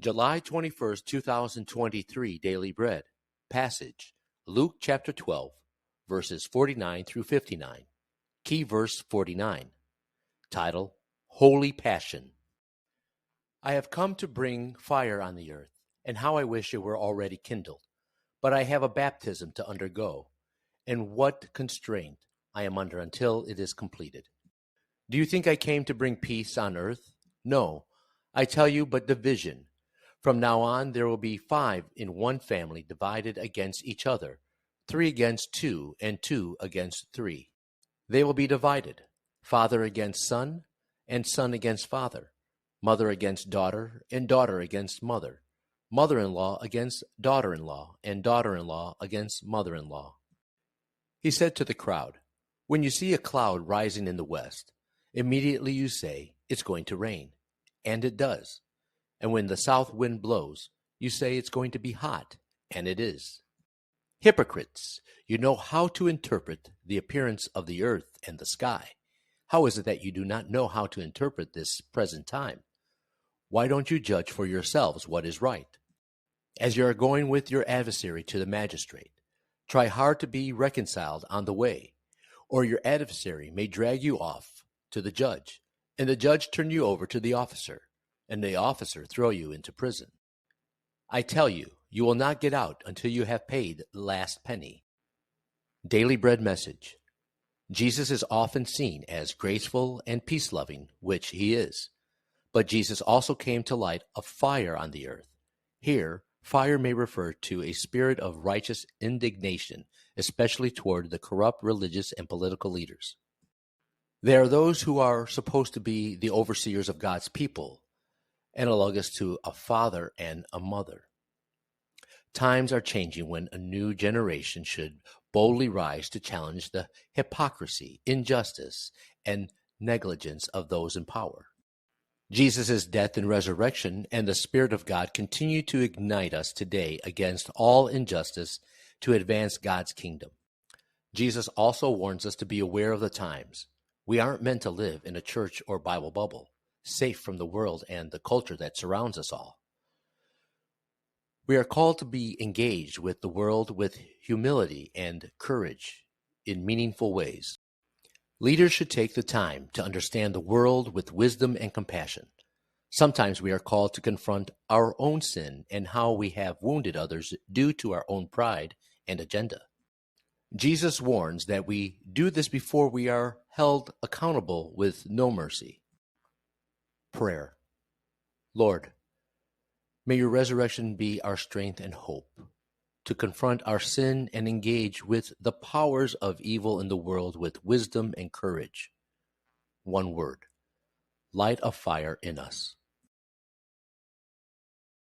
July 21st, 2023 Daily Bread. Passage, Luke chapter 12, verses 49 through 59. Key verse 49. Title, Holy Passion. I have come to bring fire on the earth, and how I wish it were already kindled. But I have a baptism to undergo, and what constraint I am under until it is completed. Do you think I came to bring peace on earth? No, I tell you, but division. From now on, there will be 5 in one family divided against each other, 3 against 2, and 2 against 3. They will be divided, father against son, and son against father, mother against daughter, and daughter against mother, mother-in-law against daughter-in-law, and daughter-in-law against mother-in-law. He said to the crowd, "When you see a cloud rising in the west, immediately you say, 'It's going to rain,' and it does. And when the south wind blows, you say it's going to be hot, and it is. Hypocrites, you know how to interpret the appearance of the earth and the sky. How is it that you do not know how to interpret this present time? Why don't you judge for yourselves what is right? As you are going with your adversary to the magistrate, try hard to be reconciled on the way, or your adversary may drag you off to the judge, and the judge turn you over to the officer, and the officer throw you into prison. I tell you, you will not get out until you have paid the last penny." Daily Bread Message. Jesus is often seen as graceful and peace-loving, which he is. But Jesus also came to light a fire on the earth. Here, fire may refer to a spirit of righteous indignation, especially toward the corrupt religious and political leaders. There are those who are supposed to be the overseers of God's people, analogous to a father and a mother. Times are changing when a new generation should boldly rise to challenge the hypocrisy, injustice, and negligence of those in power. Jesus' death and resurrection and the Spirit of God continue to ignite us today against all injustice to advance God's kingdom. Jesus also warns us to be aware of the times. We aren't meant to live in a church or Bible bubble, safe from the world and the culture that surrounds us all. We are called to be engaged with the world with humility and courage in meaningful ways. Leaders should take the time to understand the world with wisdom and compassion. Sometimes we are called to confront our own sin and how we have wounded others due to our own pride and agenda. Jesus warns that we do this before we are held accountable with no mercy. Prayer. Lord, may your resurrection be our strength and hope to confront our sin and engage with the powers of evil in the world with wisdom and courage. One word, light a fire in us.